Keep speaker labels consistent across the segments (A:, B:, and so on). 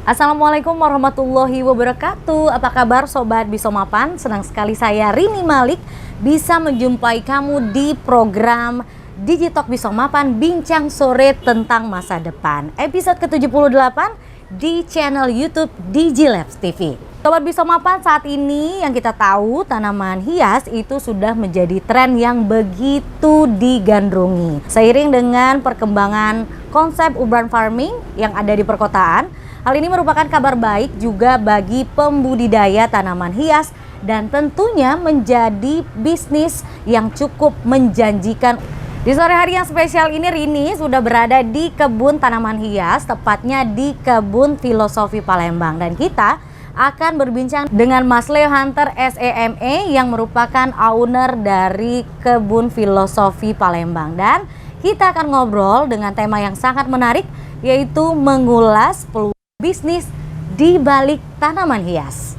A: Assalamualaikum warahmatullahi wabarakatuh. Apa kabar Sobat Bisomapan? Senang sekali saya Rini Malik bisa menjumpai kamu di program Digitalk Bisomapan Bincang Sore tentang Masa Depan, episode ke-78 di channel YouTube Digilabs TV. Sobat Bisomapan, saat ini yang kita tahu tanaman hias itu sudah menjadi tren yang begitu digandrungi. Seiring dengan perkembangan konsep urban farming yang ada di perkotaan, hal ini merupakan kabar baik juga bagi pembudidaya tanaman hias dan tentunya menjadi bisnis yang cukup menjanjikan. Di sore hari yang spesial ini Rini sudah berada di kebun tanaman hias, tepatnya di Kebun Filosofi Palembang, dan kita akan berbincang dengan Mas Leo Hunter SEME yang merupakan owner dari Kebun Filosofi Palembang, dan kita akan ngobrol dengan tema yang sangat menarik, yaitu mengulas peluang bisnis di balik tanaman hias.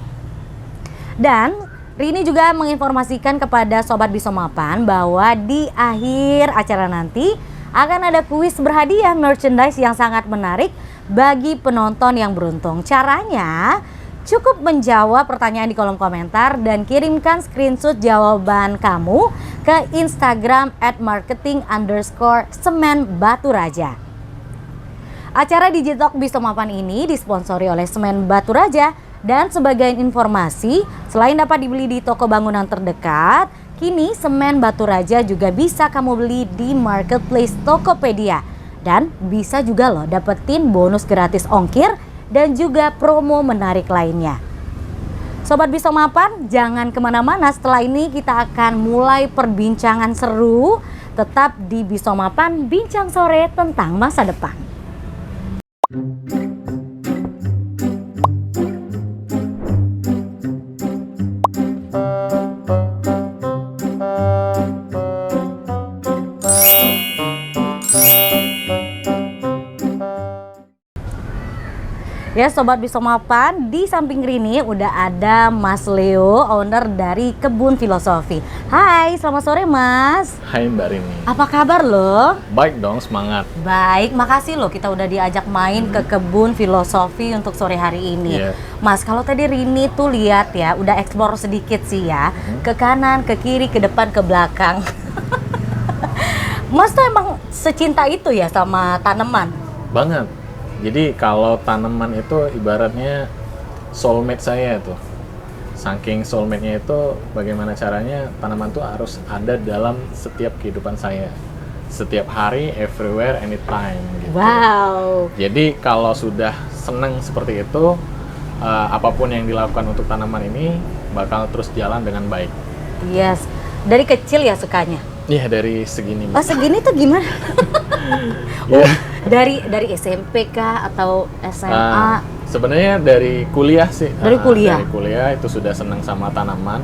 A: Dan Rini juga menginformasikan kepada Sobat Bisomapan bahwa di akhir acara nanti akan ada kuis berhadiah merchandise yang sangat menarik bagi penonton yang beruntung. Caranya cukup menjawab pertanyaan di kolom komentar dan kirimkan screenshot jawaban kamu ke Instagram @marketing_semen_batu_raja. Acara Digitalk Bisomapan ini disponsori oleh Semen Batu Raja, dan sebagai informasi, selain dapat dibeli di toko bangunan terdekat, kini Semen Batu Raja juga bisa kamu beli di marketplace Tokopedia, dan bisa juga loh dapetin bonus gratis ongkir dan juga promo menarik lainnya. Sobat Bisomapan, jangan kemana-mana, setelah ini kita akan mulai perbincangan seru. Tetap di Bisomapan Bincang Sore tentang Masa Depan. Ya Sobat Bisomapan, di samping Rini udah ada Mas Leo, owner dari Kebun Filosofi. Hai, selamat sore Mas.
B: Hai Mbak Rini.
A: Apa kabar lo?
B: Baik dong, semangat.
A: Baik, makasih loh kita udah diajak main ke Kebun Filosofi untuk sore hari ini. Mas, kalau tadi Rini tuh lihat ya, udah explore sedikit sih ya, ke kanan, ke kiri, ke depan, ke belakang. Mas tuh emang secinta itu ya sama tanaman?
B: Banget. Jadi kalau tanaman itu ibaratnya soulmate saya tuh. Saking soulmate-nya itu, bagaimana caranya tanaman tuh harus ada dalam setiap kehidupan saya. Setiap hari, everywhere, anytime gitu.
A: Wow.
B: Jadi kalau sudah seneng seperti itu, apapun yang dilakukan untuk tanaman ini bakal terus jalan dengan baik.
A: Yes. Dari kecil ya sukanya?
B: Iya, dari segini.
A: Oh, segini tuh gimana? Dari SMP kah atau SMA?
B: Sebenarnya dari kuliah sih.
A: Dari kuliah?
B: Dari kuliah itu sudah senang sama tanaman.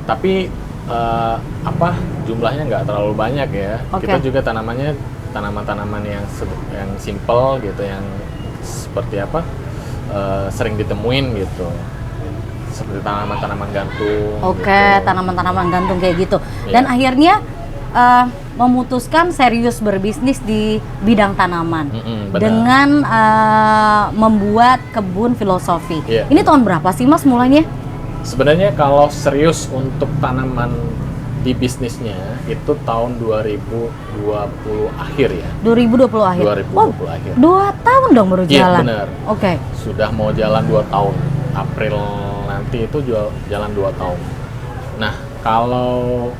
B: Tapi jumlahnya nggak terlalu banyak ya. Kita juga tanaman-tanaman yang simple gitu, yang seperti sering ditemuin gitu. Seperti tanaman-tanaman gantung. Gitu.
A: Tanaman-tanaman gantung kayak gitu. Dan akhirnya memutuskan serius berbisnis di bidang tanaman dengan membuat Kebun Filosofi. Ini tahun berapa sih Mas mulainya?
B: Sebenarnya kalau serius untuk tanaman di bisnisnya itu tahun 2020 akhir ya.
A: 2020 akhir?
B: 2020 akhir.
A: 2 tahun dong baru jalan?
B: Iya benar. Sudah mau jalan 2 tahun. April nanti itu jalan 2 tahun. Nah, kalau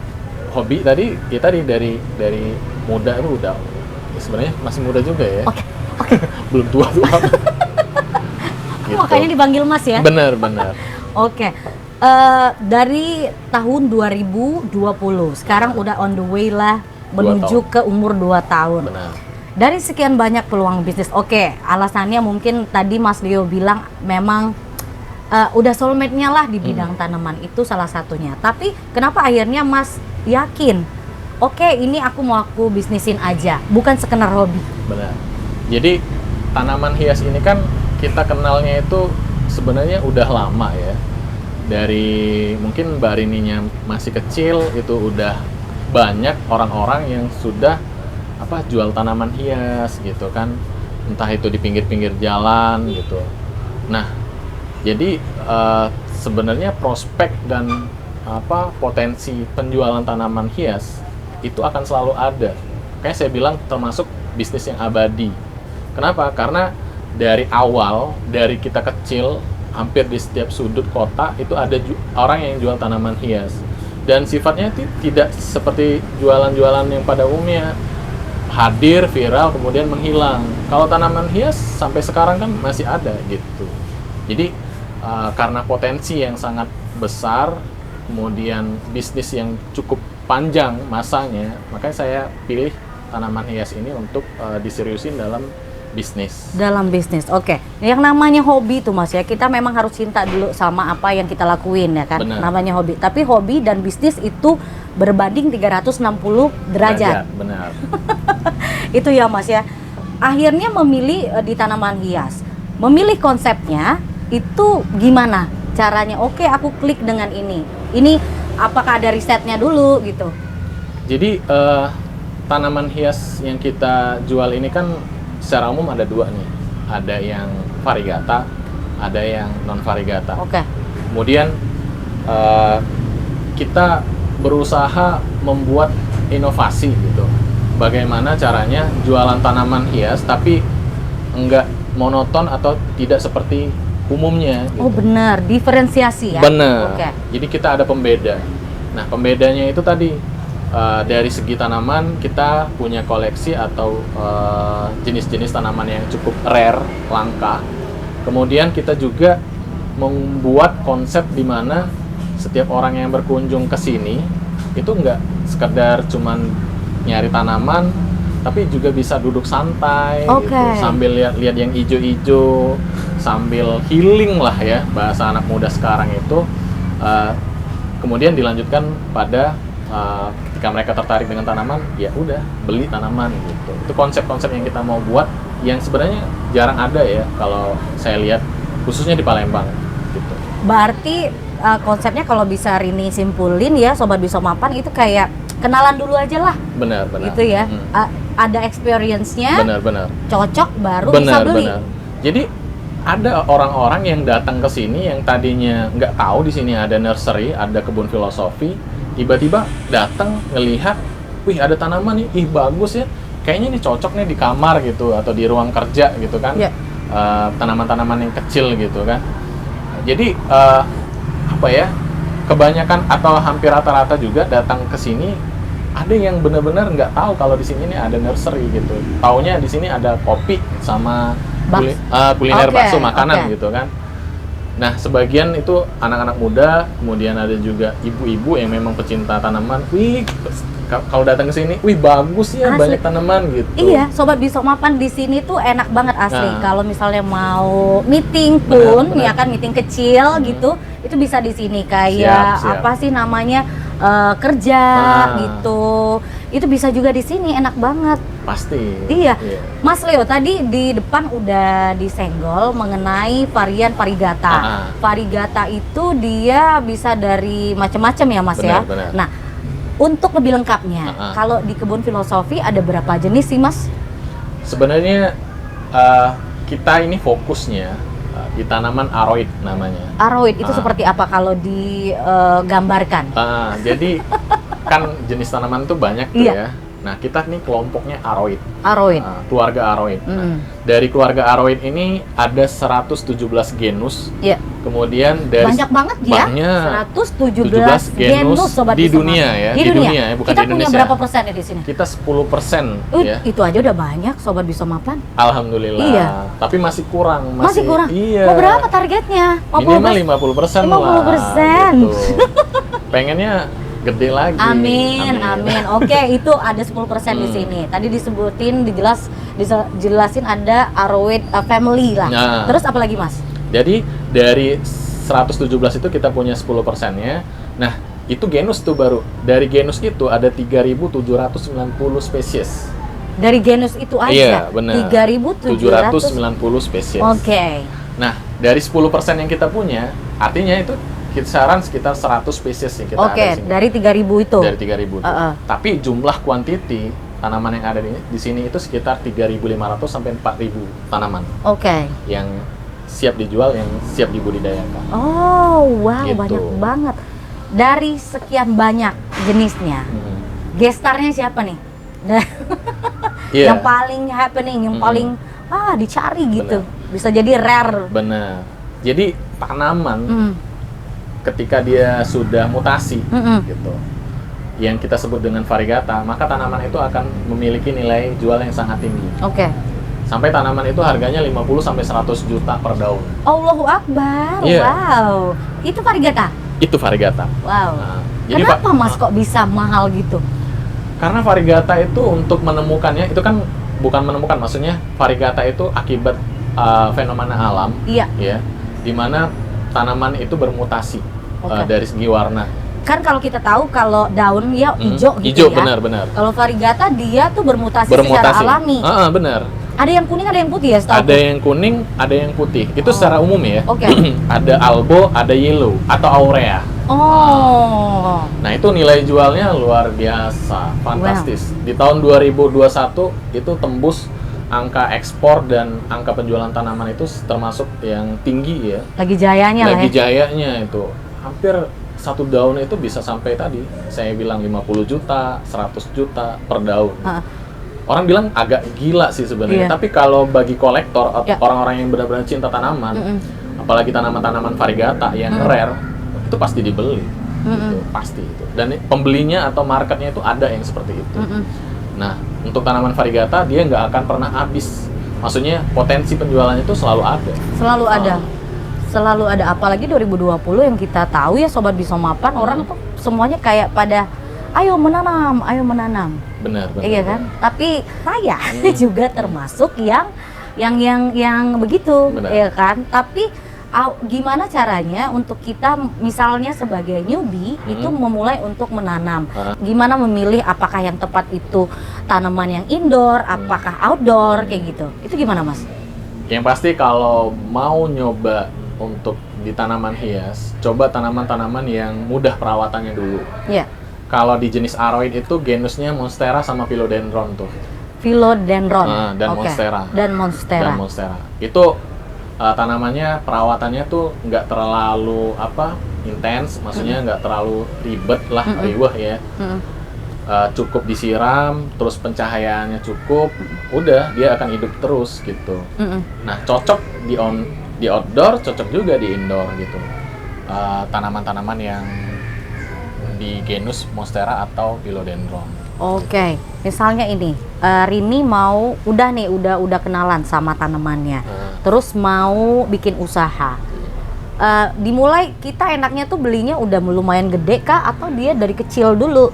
B: hobi tadi kita dari muda itu udah sebenarnya masih muda juga ya. Belum tua-tua.
A: Gitu. Makanya dipanggil Mas ya?
B: Benar.
A: Dari tahun 2020, sekarang udah on the way lah menuju ke umur 2 tahun.
B: Benar.
A: Dari sekian banyak peluang bisnis, alasannya mungkin tadi Mas Leo bilang memang udah soulmate-nya lah di bidang tanaman, itu salah satunya. Tapi kenapa akhirnya Mas yakin, ini aku bisnisin aja, bukan sekedar hobi?
B: Benar. Jadi tanaman hias ini kan kita kenalnya itu sebenarnya udah lama ya. Dari mungkin Mbak Rininya masih kecil itu udah banyak orang-orang yang sudah jual tanaman hias gitu kan. Entah itu di pinggir-pinggir jalan gitu. Nah, jadi sebenarnya prospek dan potensi penjualan tanaman hias itu akan selalu ada. Kayak saya bilang termasuk bisnis yang abadi. Kenapa? Karena dari awal, dari kita kecil, hampir di setiap sudut kota itu ada orang yang jual tanaman hias. Dan sifatnya tidak seperti jualan-jualan yang pada umumnya hadir, viral, kemudian menghilang. Kalau tanaman hias sampai sekarang kan masih ada gitu. Jadi karena potensi yang sangat besar, kemudian bisnis yang cukup panjang masanya, makanya saya pilih tanaman hias ini untuk diseriusin dalam bisnis.
A: Dalam bisnis, oke. Yang namanya hobi tuh Mas ya, kita memang harus cinta dulu sama apa yang kita lakuin ya kan.
B: Benar.
A: Namanya hobi. Tapi hobi dan bisnis itu berbanding 360 derajat.
B: Benar.
A: Itu ya Mas ya. Akhirnya memilih di tanaman hias. Memilih konsepnya itu gimana caranya? Oke, aku klik dengan ini. Ini apakah ada risetnya dulu gitu?
B: Jadi tanaman hias yang kita jual ini kan secara umum ada dua nih. Ada yang variegata, ada yang non variegata.
A: Oke.
B: Kemudian kita berusaha membuat inovasi gitu. Bagaimana caranya jualan tanaman hias tapi enggak monoton atau tidak seperti umumnya gitu.
A: Oh benar, diferensiasi ya?
B: Benar.
A: Oke.
B: Jadi kita ada pembeda. Nah, pembedanya itu tadi dari segi tanaman kita punya koleksi atau jenis-jenis tanaman yang cukup rare, langka. Kemudian kita juga membuat konsep di mana setiap orang yang berkunjung ke sini itu nggak sekedar cuman nyari tanaman, tapi juga bisa duduk santai gitu, sambil lihat-lihat yang ijo-ijo, sambil healing lah ya bahasa anak muda sekarang itu. Kemudian dilanjutkan pada ketika mereka tertarik dengan tanaman, ya udah beli tanaman gitu. Itu konsep-konsep yang kita mau buat yang sebenarnya jarang ada ya kalau saya lihat, khususnya di Palembang gitu.
A: Berarti konsepnya kalau bisa Rini simpulin ya Sobat Bisa Mapan itu kayak kenalan dulu aja lah.
B: Benar.
A: Gitu ya. Ada experience-nya.
B: Benar.
A: Cocok baru bisa beli.
B: Benar. Jadi ada orang-orang yang datang ke sini yang tadinya nggak tahu di sini ada nursery, ada kebun filosofi, tiba-tiba datang ngelihat, wih ada tanaman nih, ih bagus ya, kayaknya ini cocok nih di kamar gitu atau di ruang kerja gitu kan, tanaman-tanaman yang kecil gitu kan. Jadi kebanyakan atau hampir rata-rata juga datang ke sini ada yang benar-benar nggak tahu kalau di sini nih ada nursery gitu. Taunya di sini ada kopi sama kuliner bakso makanan gitu kan. Nah, sebagian itu anak-anak muda, kemudian ada juga ibu-ibu yang memang pecinta tanaman. Wih, kalau datang ke sini, wih bagus ya,
A: asli.
B: Banyak tanaman gitu.
A: Iya, Sobat Bisa Mapan di sini tuh enak banget asli. Kalau misalnya mau meeting pun, ya kan meeting kecil gitu, itu bisa di sini kayak
B: siap.
A: apa sih namanya kerja gitu. Itu bisa juga di sini, enak banget.
B: Pasti.
A: Iya. Mas Leo tadi di depan udah disenggol mengenai varian variegata. Variegata itu dia bisa dari macam-macam ya Mas ya.
B: Benar.
A: Nah, untuk lebih lengkapnya, kalau di kebun filosofi ada berapa jenis sih Mas?
B: Sebenarnya kita ini fokusnya di tanaman aroid namanya.
A: Aroid itu seperti apa kalau digambarkan?
B: Jadi kan jenis tanaman tuh banyak tuh ya. Nah, kita nih kelompoknya aroid.
A: Aroid.
B: Keluarga aroid. Nah, dari keluarga aroid ini ada 117 genus.
A: Iya.
B: Kemudian dari
A: banyak banget ya.
B: Banyak.
A: 117 genus Sobat
B: di
A: Bisa
B: dunia
A: Mapan.
B: ya.
A: Di dunia ya,
B: bukan
A: kita
B: di Indonesia.
A: punya berapa persen ya di sini?
B: Kita 10% ya.
A: Itu aja udah banyak Sobat Bisa Mapan.
B: Alhamdulillah.
A: Iya.
B: Tapi masih kurang.
A: Masih kurang?
B: Iya.
A: Mau berapa targetnya?
B: Minimal 50% lah.
A: 50%.
B: Gitu. Pengennya gede lagi.
A: Amin. Oke, itu ada 10% di sini. Tadi disebutin, dijelasin ada aroid family lah.
B: Nah.
A: Terus apa lagi Mas?
B: Jadi dari 117 itu kita punya 10%-nya. Nah, itu genus tuh baru. Dari genus itu ada 3.790 spesies.
A: Dari genus itu aja?
B: Iya, benar.
A: 3.790
B: spesies.
A: Oke.
B: Nah, dari 10% yang kita punya, artinya itu kisaran sekitar 100 spesies yang kita ada di sini.
A: Dari 3.000 itu?
B: Dari 3.000 itu. Tapi jumlah kuantiti tanaman yang ada di sini itu sekitar 3.500 sampai 4.000 tanaman.
A: Oke.
B: Yang siap dijual, yang siap dibudidayakan.
A: Oh, wow,
B: Gitu.
A: banyak banget. Dari sekian banyak jenisnya, gestarnya siapa nih?
B: Iya.
A: Yang paling happening, yang paling dicari gitu.
B: Benar.
A: Bisa jadi rare.
B: Benar. Jadi tanaman
A: Mm.
B: ketika dia sudah mutasi
A: Mm-mm.
B: gitu, yang kita sebut dengan variegata, maka tanaman itu akan memiliki nilai jual yang sangat tinggi.
A: Oke.
B: Sampai tanaman itu harganya 50 sampai 100 juta per daun.
A: Allahu Akbar.
B: Iya.
A: Wow. Itu variegata.
B: Itu variegata.
A: Wow.
B: Nah, jadi
A: Kenapa Mas kok bisa mahal gitu?
B: Karena variegata itu untuk menemukannya itu kan bukan menemukan, maksudnya variegata itu akibat fenomena alam,
A: Iya.
B: ya, di mana tanaman itu bermutasi
A: Oke.
B: dari segi warna.
A: Kan kalau kita tahu kalau daun ya hijau gitu
B: Hijau,
A: ya.
B: benar-benar.
A: Kalau variegata dia tuh bermutasi secara alami.
B: Benar.
A: Ada yang kuning, ada yang putih ya, setahu
B: Ada yang kuning, ada yang putih. Itu secara umum ya.
A: Oke.
B: Ada albo, ada yellow atau aurea.
A: Oh.
B: Nah, itu nilai jualnya luar biasa, fantastis. Di tahun 2021 itu tembus angka ekspor dan angka penjualan tanaman itu termasuk yang tinggi ya.
A: Lagi jayanya lah
B: Lagi
A: ya.
B: jayanya itu. Hampir satu daun itu bisa sampai tadi saya bilang 50 juta, 100 juta per daun.
A: Heeh.
B: Orang bilang agak gila sih sebenarnya,
A: Iya.
B: tapi kalau bagi kolektor atau
A: Ya.
B: orang-orang yang benar-benar cinta tanaman, apalagi tanaman-tanaman variegata yang rare, itu pasti dibeli. Gitu, pasti itu. Dan pembelinya atau marketnya itu ada yang seperti itu. Nah, untuk tanaman variegata dia nggak akan pernah habis. Maksudnya potensi penjualannya itu selalu ada.
A: Selalu ada. Selalu ada, apalagi 2020 yang kita tahu ya Sobat Bisa Mapan, orang tuh semuanya kayak pada ayo menanam, ayo menanam.
B: Benar.
A: Iya kan? Tapi saya juga termasuk yang begitu,
B: Benar.
A: ya kan? Tapi gimana caranya untuk kita misalnya sebagai newbie itu memulai untuk menanam? Gimana memilih apakah yang tepat itu tanaman yang indoor, apakah outdoor kayak gitu? Itu gimana, Mas?
B: Yang pasti kalau mau nyoba untuk di tanaman hias, coba tanaman-tanaman yang mudah perawatannya dulu.
A: Iya.
B: Kalau di jenis aroid itu genusnya Monstera sama Philodendron tuh.
A: Philodendron.
B: Dan
A: Oke.
B: Monstera.
A: Dan Monstera.
B: Dan Monstera. Itu tanamannya perawatannya tuh nggak terlalu intens, maksudnya nggak terlalu ribet lah, riweh ya. Cukup disiram, terus pencahayaannya cukup, udah dia akan hidup terus gitu. Nah, cocok di outdoor, cocok juga di indoor gitu. Tanaman-tanaman yang di genus Monstera atau Philodendron.
A: Oke, misalnya ini Rini mau udah kenalan sama tanamannya, terus mau bikin usaha. Dimulai kita enaknya tuh belinya udah lumayan gede kah atau dia dari kecil dulu?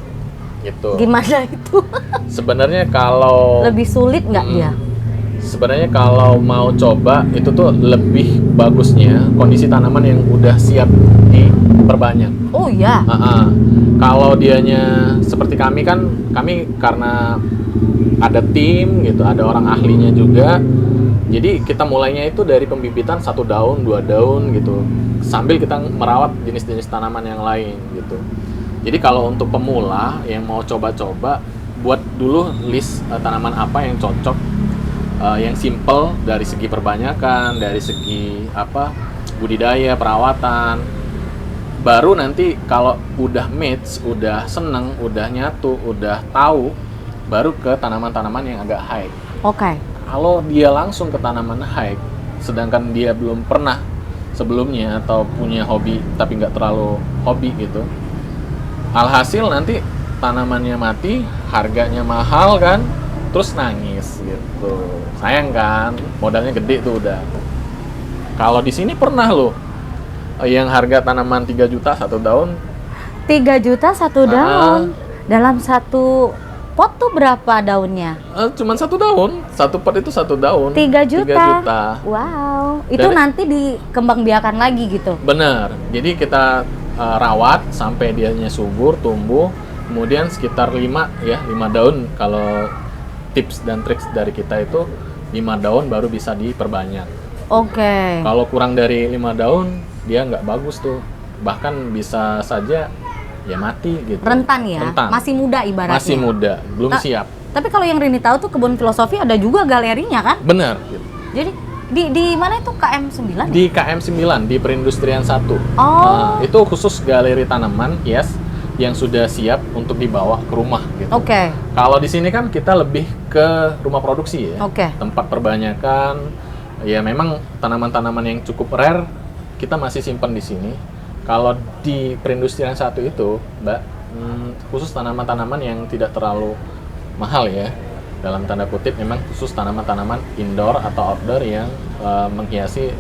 B: Gitu.
A: Gimana itu?
B: Sebenarnya kalau
A: Lebih sulit nggak dia?
B: Sebenarnya kalau mau coba itu tuh lebih bagusnya kondisi tanaman yang udah siap diperbanyak.
A: Oh ya.
B: Kalau dianya seperti kami karena ada tim gitu, ada orang ahlinya juga. Jadi kita mulainya itu dari pembibitan 1 daun, 2 daun gitu, sambil kita merawat jenis-jenis tanaman yang lain gitu. Jadi kalau untuk pemula yang mau coba-coba, buat dulu list tanaman apa yang cocok, yang simple dari segi perbanyakan, dari segi budidaya, perawatan. Baru nanti kalau udah match, udah seneng, udah nyatu, udah tahu, baru ke tanaman-tanaman yang agak high.
A: Oke.
B: Kalau dia langsung ke tanaman high, sedangkan dia belum pernah sebelumnya atau punya hobi tapi nggak terlalu hobi gitu, alhasil nanti tanamannya mati, harganya mahal kan, terus nangis gitu. Sayang kan, modalnya gede tuh udah. Kalau di sini pernah loh yang harga tanaman 3 juta 1 daun.
A: 3 juta 1 daun. Dalam satu pot tuh berapa daunnya?
B: Cuman 1 daun, 1 pot itu 1 daun.
A: 3 juta.
B: 3 juta.
A: Wow. Itu nanti dikembangbiakan lagi gitu.
B: Bener. Jadi kita rawat sampai dianya subur, tumbuh. Kemudian sekitar 5 daun, kalau tips dan trik dari kita itu 5 daun baru bisa diperbanyak.
A: Oke.
B: Kalau kurang dari 5 daun, dia nggak bagus tuh. Bahkan bisa saja ya mati gitu.
A: Rentan ya?
B: Rentan.
A: Masih muda ibaratnya?
B: Masih muda, belum siap.
A: Tapi kalau yang Rini tahu tuh kebun filosofi ada juga galerinya kan?
B: Bener. Gitu.
A: Jadi Di mana itu KM 9?
B: Di KM 9 di Perindustrian 1.
A: Oh.
B: Itu khusus galeri tanaman hias yang sudah siap untuk dibawa ke rumah gitu.
A: Oke.
B: Kalau di sini kan kita lebih ke rumah produksi ya.
A: Oke.
B: Tempat perbanyakan ya memang tanaman-tanaman yang cukup rare kita masih simpan di sini. Kalau di Perindustrian 1 itu, Mbak, khusus tanaman-tanaman yang tidak terlalu mahal ya. Dalam tanda kutip memang khusus tanaman-tanaman indoor atau outdoor yang menghiasi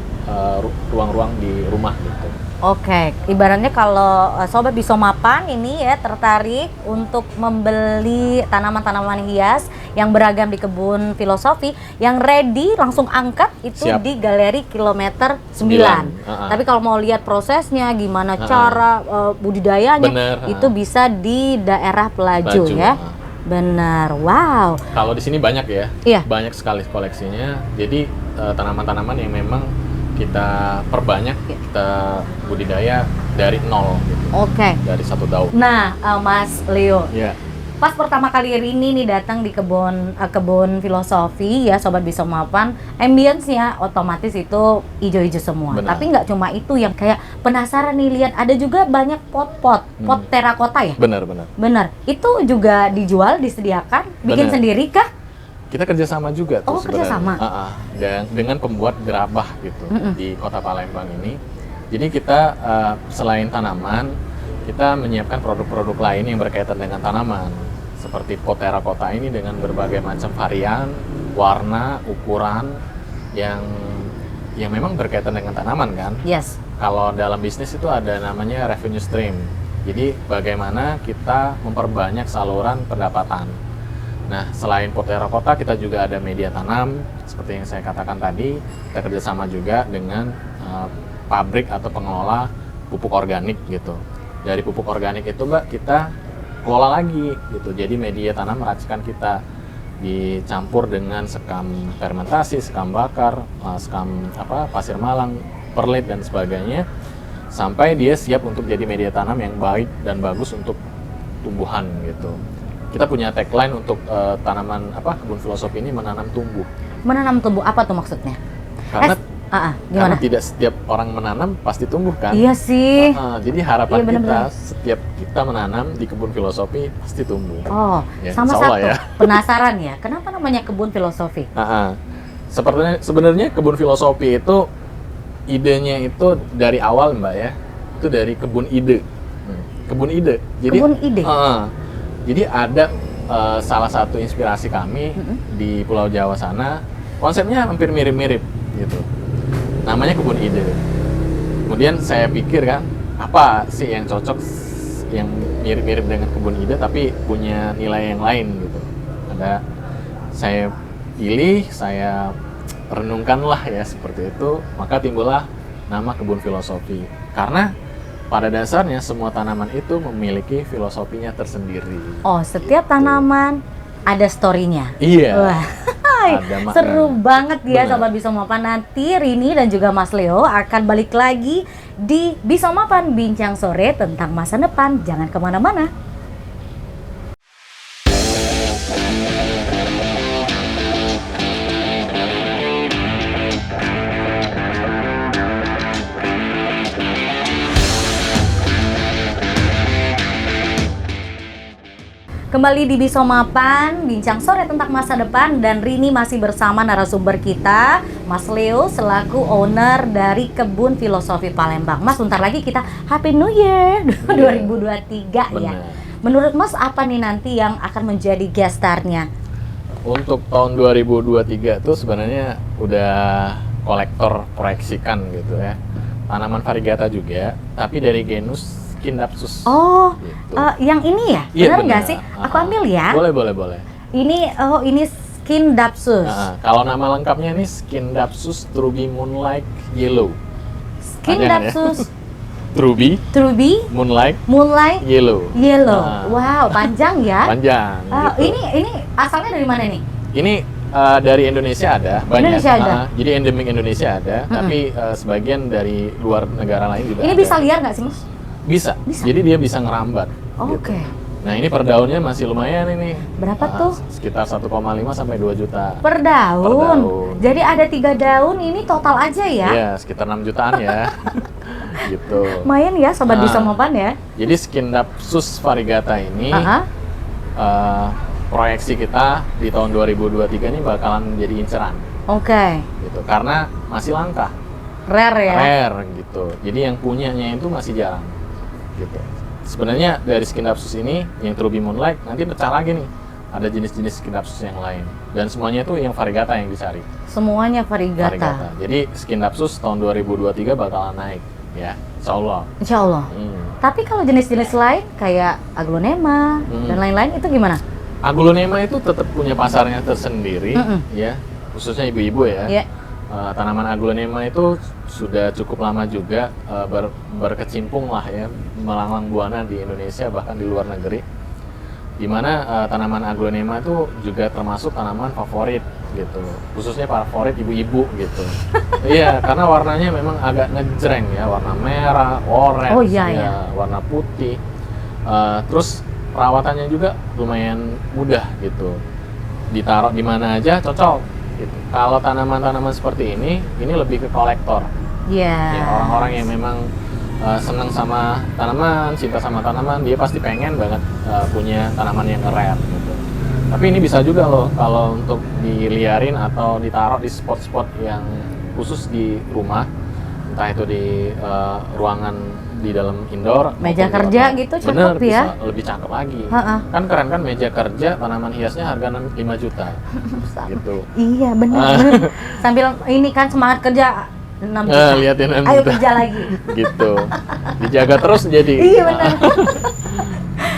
B: ruang-ruang di rumah gitu.
A: Oke, ibaratnya kalau Sobat Bisomapan ini ya tertarik untuk membeli tanaman-tanaman hias yang beragam di Kebun Filosofi, yang ready langsung angkat itu
B: Siap.
A: di Galeri Kilometer 9. Tapi kalau mau lihat prosesnya, gimana cara budidayanya,
B: Bener,
A: itu bisa di daerah Pelaju ya. Benar, wow.
B: Kalau di sini banyak ya,
A: Iya.
B: banyak sekali koleksinya. Jadi tanaman-tanaman yang memang kita perbanyak, kita budidaya dari nol gitu,
A: Oke.
B: dari satu daun.
A: Nah, Mas Leo,
B: Ya,
A: pas pertama kali Rini nih datang di kebun filosofi ya Sobat Bisomapan, ambience-nya otomatis itu hijau-hijau semua.
B: Benar.
A: Tapi nggak cuma itu, yang kayak penasaran nih lihat ada juga banyak pot terakota ya.
B: benar-benar.
A: Benar. Itu juga dijual, disediakan, bikin
B: Benar.
A: sendiri kah?
B: Kita kerjasama juga tuh
A: Oh, kerjasama.
B: Dan dengan pembuat gerabah gitu di Kota Palembang ini. Jadi kita selain tanaman, kita menyiapkan produk-produk lain yang berkaitan dengan tanaman. Seperti pot terakota ini dengan berbagai macam varian, warna, ukuran yang memang berkaitan dengan tanaman kan.
A: Yes.
B: Kalau dalam bisnis itu ada namanya revenue stream. Jadi bagaimana kita memperbanyak saluran pendapatan. Nah, selain pot terakota, kita juga ada media tanam. Seperti yang saya katakan tadi, kita kerjasama juga dengan pabrik atau pengelola pupuk organik gitu. Dari pupuk organik itu, Mbak, kita kelola lagi gitu. Jadi media tanam racikan kita dicampur dengan sekam fermentasi, sekam bakar, sekam pasir malang, perlit dan sebagainya, sampai dia siap untuk jadi media tanam yang baik dan bagus untuk tumbuhan gitu. Kita punya tagline untuk tanaman Kebun Filosofi ini, menanam tumbuh.
A: Menanam tumbuh, apa tuh maksudnya?
B: Karena
A: Gimana?
B: tidak setiap orang menanam pasti tumbuh kan.
A: Iya sih.
B: Jadi harapan
A: Iya, bener-bener.
B: kita setiap kita menanam di Kebun Filosofi pasti tumbuh.
A: Oh,
B: Ya,
A: sama
B: insya Allah
A: satu.
B: ya.
A: Penasaran ya, kenapa namanya Kebun Filosofi?
B: Sebenarnya Kebun Filosofi itu idenya itu dari awal, Mbak ya. Itu dari kebun ide. Kebun ide. Jadi
A: Kebun ide?
B: Jadi ada salah satu inspirasi kami di Pulau Jawa sana, konsepnya hampir mirip-mirip gitu. Namanya Kebun Ide. Kemudian saya pikir kan, apa sih yang cocok, yang mirip-mirip dengan Kebun Ide tapi punya nilai yang lain gitu. Saya pilih, saya renungkanlah ya seperti itu, maka timbullah nama Kebun Filosofi. Karena pada dasarnya semua tanaman itu memiliki filosofinya tersendiri.
A: Oh, setiap tanaman ada story-nya.
B: Iya.
A: Wah,
B: Ada makna.
A: seru banget ya
B: Benar.
A: Sobat Bisomapan. Nanti Rini dan juga Mas Leo akan balik lagi di Bisomapan Bincang Sore tentang masa depan. Jangan kemana-mana. Kembali di Bisomapan, bincang sore tentang masa depan, dan Rini masih bersama narasumber kita, Mas Leo selaku owner dari Kebun Filosofi Palembang. Mas, bentar lagi kita Happy New Year 2023 ya.
B: Benar.
A: Menurut Mas, apa nih nanti yang akan menjadi guest star-nya?
B: Untuk tahun 2023 itu sebenarnya udah kolektor proyeksikan gitu ya. Tanaman variegata juga, tapi dari genus Skindapsus.
A: Oh,
B: Gitu.
A: yang ini ya?
B: Iya,
A: Benar nggak
B: benar.
A: sih? Aku ambil ya.
B: Boleh.
A: Ini Skindapsus.
B: Kalau nama lengkapnya ini Skindapsus Truby Moonlight Yellow.
A: Skindapsus
B: Truby
A: Truby
B: Moonlight
A: Moonlight
B: Yellow.
A: Yellow.
B: Nah.
A: Wow, panjang ya.
B: Panjang. Gitu.
A: Ini asalnya dari mana nih?
B: Ini dari Indonesia ada banyak.
A: Indonesia ada?
B: Jadi endemik Indonesia ada, tapi sebagian dari luar negara lain juga
A: Ini
B: ada.
A: bisa liar nggak sih, Mas?
B: Bisa.
A: Bisa.
B: Jadi dia bisa ngerambat.
A: Oke.
B: Gitu. Nah ini per daunnya masih lumayan ini.
A: Berapa tuh?
B: Sekitar 1,5 sampai 2 juta.
A: Per daun.
B: Per daun.
A: Jadi ada 3 daun ini total aja ya?
B: Iya, sekitar 6 jutaan ya. Gitu.
A: Lumayan ya Sobat Bisa Mapan ya.
B: Jadi Skindapsus variegata ini
A: Aha.
B: proyeksi kita di tahun 2023 ini bakalan jadi inceran.
A: Oke.
B: Gitu. Karena masih langka.
A: Rare ya?
B: Rare gitu. Jadi yang punyanya itu masih jarang. Gitu. Sebenarnya dari Skindapsus ini yang Ruby Moonlight nanti pecah lagi nih. Ada jenis-jenis Skindapsus yang lain. Dan semuanya itu yang variegata yang dicari.
A: Semuanya variegata.
B: Variegata. Jadi Skindapsus tahun 2023 bakalan naik ya. Insya Allah.
A: Insya Allah. Tapi kalau jenis-jenis lain kayak aglonema dan lain-lain itu gimana?
B: Aglonema itu tetap punya pasarnya tersendiri ya. Khususnya ibu-ibu ya.
A: Yeah.
B: Tanaman aglonema itu sudah cukup lama juga berkecimpung lah ya, melanglang buana di Indonesia bahkan di luar negeri. Di mana tanaman aglonema itu juga termasuk tanaman favorit gitu, khususnya favorit ibu-ibu gitu. Iya, karena warnanya memang agak ngejreng ya, warna merah, orange, warna putih. Terus perawatannya juga lumayan mudah gitu, ditaruh di mana aja cocok. Gitu. Kalau tanaman-tanaman seperti ini lebih ke kolektor.
A: Ya,
B: orang-orang yang memang senang sama tanaman, cinta sama tanaman, dia pasti pengen banget punya tanaman yang rare. Gitu. Tapi ini bisa juga loh kalau untuk diliarin atau ditaruh di spot-spot yang khusus di rumah, entah itu di ruangan di dalam indoor,
A: meja kerja gitu, cakep ya?
B: Bisa lebih cakep lagi. Kan keren kan meja kerja, tanaman hiasnya harga 5 juta. Gitu.
A: Iya benar. Sambil ini kan semangat kerja 6 juta.
B: Liatin 6
A: Ayo
B: juta.
A: kerja lagi.
B: Gitu. Dijaga terus jadi.
A: Iya benar.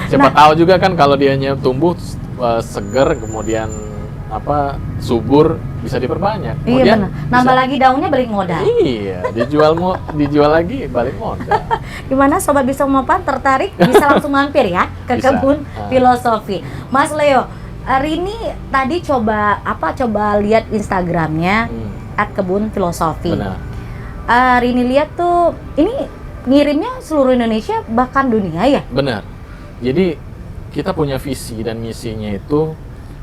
B: Siapa tahu juga kan kalau dianya tumbuh seger, kemudian subur, bisa diperbanyak.
A: Iya benar. Nambah lagi daunnya balik modal.
B: Iya, dijual lagi balik modal.
A: Gimana Sobat Bisa Mapan tertarik bisa langsung mampir ya ke
B: Bisa.
A: Kebun Filosofi. Mas Leo, Rini tadi coba lihat Instagramnya @kebun filosofi.
B: Benar.
A: Rini lihat tuh ini ngirimnya seluruh Indonesia bahkan dunia ya?
B: Benar. Jadi kita punya visi dan misinya itu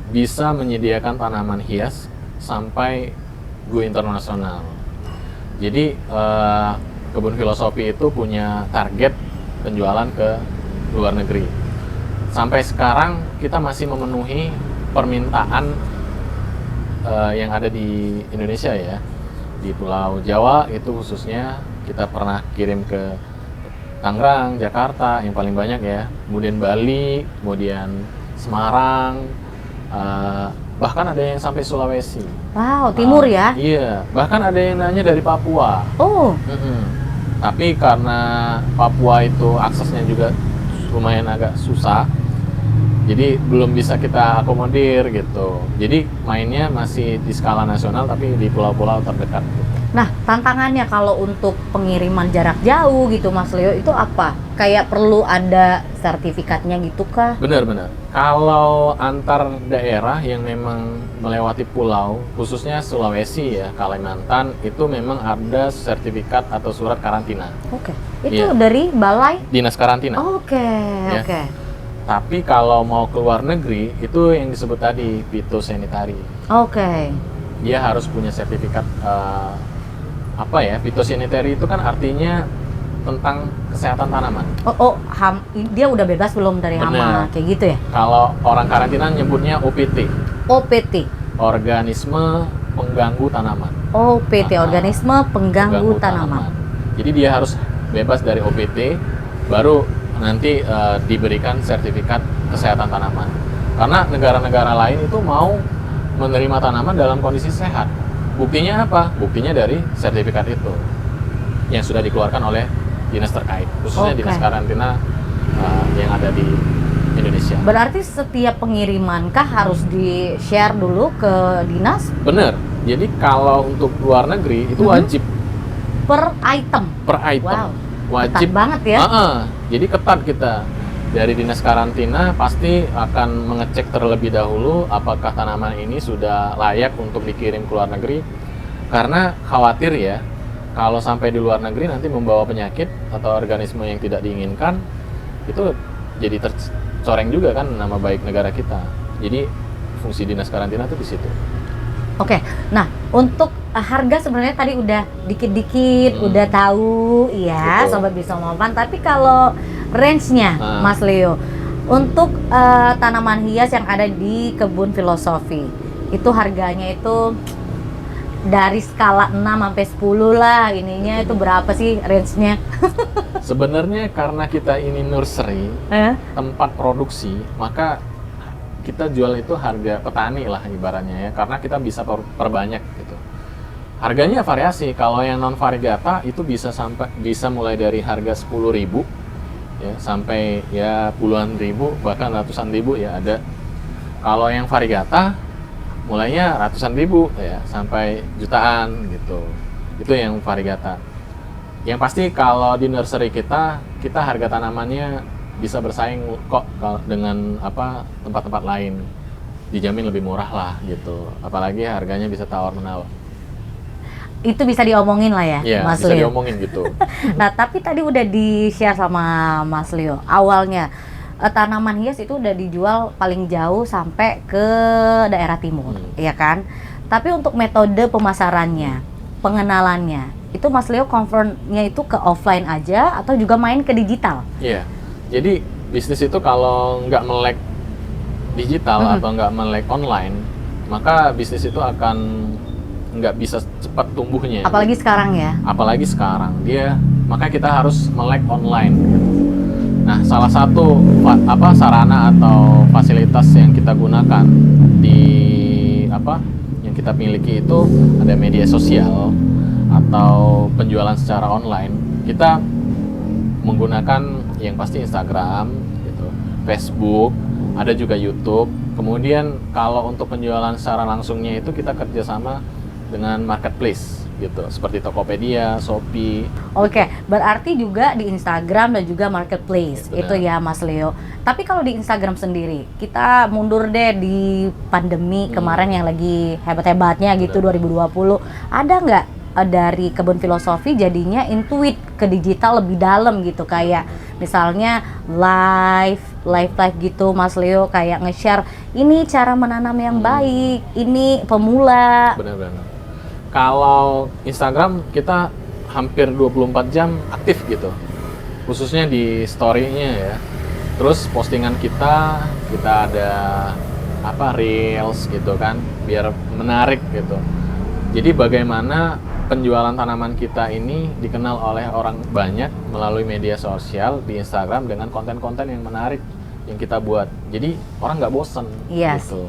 B: bisa menyediakan tanaman hias sampai go internasional. Jadi Kebun Filosofi itu punya target penjualan ke luar negeri. Sampai sekarang kita masih memenuhi permintaan yang ada di Indonesia ya. Di Pulau Jawa itu khususnya kita pernah kirim ke Tangerang, Jakarta yang paling banyak ya. Kemudian Bali, kemudian Semarang, bahkan ada yang sampai Sulawesi.
A: Wow, timur ya?
B: Iya, bahkan ada yang nanya dari Papua.
A: Oh.
B: Tapi karena Papua itu aksesnya juga lumayan agak susah, jadi belum bisa kita akomodir gitu. Jadi mainnya masih di skala nasional tapi di pulau-pulau terdekat.
A: Nah, tantangannya kalau untuk pengiriman jarak jauh gitu Mas Leo itu apa? Kayak perlu ada sertifikatnya gitu kah?
B: Benar-benar. Kalau antar daerah yang memang melewati pulau, khususnya Sulawesi ya, Kalimantan, itu memang ada sertifikat atau surat karantina.
A: Oke. Itu dari Balai
B: Dinas Karantina.
A: Oke.
B: Tapi kalau mau ke luar negeri, itu yang disebut tadi fitosanitary.
A: Oke.
B: Dia harus punya sertifikat fitosanitary itu kan artinya tentang kesehatan tanaman.
A: Dia udah bebas belum dari hama kayak gitu ya?
B: Kalau orang karantina nyebutnya OPT.
A: OPT.
B: Organisme pengganggu tanaman.
A: OPT, organisme pengganggu tanaman.
B: Jadi dia harus bebas dari OPT, baru nanti diberikan sertifikat kesehatan tanaman. Karena negara-negara lain itu mau menerima tanaman dalam kondisi sehat. Buktinya apa? Buktinya dari sertifikat itu yang sudah dikeluarkan oleh dinas terkait, khususnya dinas karantina yang ada di Indonesia.
A: Berarti setiap pengiriman kah harus di-share dulu ke dinas?
B: Bener. Jadi kalau untuk luar negeri itu wajib.
A: Per item?
B: Per item.
A: Wow.
B: Wajib.
A: Ketat banget ya?
B: Jadi ketat kita. Dari dinas karantina pasti akan mengecek terlebih dahulu apakah tanaman ini sudah layak untuk dikirim ke luar negeri. Karena khawatir ya, kalau sampai di luar negeri nanti membawa penyakit atau organisme yang tidak diinginkan, itu jadi tercoreng juga kan nama baik negara kita. Jadi fungsi dinas karantina tuh di situ.
A: Oke, nah untuk harga sebenarnya tadi udah dikit-dikit udah tahu ya,
B: Betul.
A: Sobat Bisa Mapan. Tapi kalau range-nya, Mas Leo, untuk tanaman hias yang ada di Kebun Filosofi, itu harganya itu dari skala 6 sampai 10 lah, ininya itu berapa sih range-nya?
B: Sebenarnya karena kita ini nursery, tempat produksi, maka kita jual itu harga petani lah ibaratnya ya, karena kita bisa perbanyak gitu. Harganya variasi. Kalau yang non variegata itu bisa mulai dari harga 10.000 ya sampai ya puluhan ribu bahkan ratusan ribu ya ada. Kalau yang variegata mulainya ratusan ribu ya sampai jutaan gitu. Itu yang variegata. Yang pasti kalau di nursery kita harga tanamannya bisa bersaing kok dengan tempat-tempat lain, dijamin lebih murah lah gitu, apalagi harganya bisa tawar-menawar.
A: Itu bisa diomongin lah ya,
B: Iya,
A: Mas
B: bisa
A: Leo.
B: diomongin gitu.
A: Nah, tapi tadi udah di-share sama Mas Leo awalnya tanaman hias itu udah dijual paling jauh sampai ke daerah timur, ya kan? Tapi untuk metode pemasarannya, pengenalannya, itu Mas Leo confirm-nya itu ke offline aja atau juga main ke digital?
B: Iya. Jadi bisnis itu kalau nggak melek digital atau nggak melek online, maka bisnis itu akan nggak bisa cepat tumbuhnya.
A: Apalagi sekarang ya.
B: Apalagi sekarang maka kita harus melek online. Gitu. Nah, salah satu sarana atau fasilitas yang kita gunakan yang kita miliki itu ada media sosial atau penjualan secara online. Kita menggunakan yang pasti Instagram, gitu, Facebook, ada juga YouTube. Kemudian kalau untuk penjualan secara langsungnya itu kita kerjasama dengan marketplace, gitu, seperti Tokopedia, Shopee.
A: Oke, berarti juga di Instagram dan juga marketplace,
B: Ya,
A: itu ya Mas Leo. Tapi kalau di Instagram sendiri, kita mundur deh di pandemi kemarin yang lagi hebat-hebatnya gitu, 2020. Ada nggak dari Kebun Filosofi jadinya intuit ke digital lebih dalam gitu, kayak misalnya live gitu Mas Leo, kayak nge-share ini cara menanam yang baik, ini pemula.
B: Benar-benar. Kalau Instagram kita hampir 24 jam aktif gitu, khususnya di story-nya ya. Terus postingan kita ada reels gitu kan, biar menarik gitu. Jadi bagaimana penjualan tanaman kita ini dikenal oleh orang banyak melalui media sosial di Instagram dengan konten-konten yang menarik yang kita buat. Jadi orang nggak bosen gitu.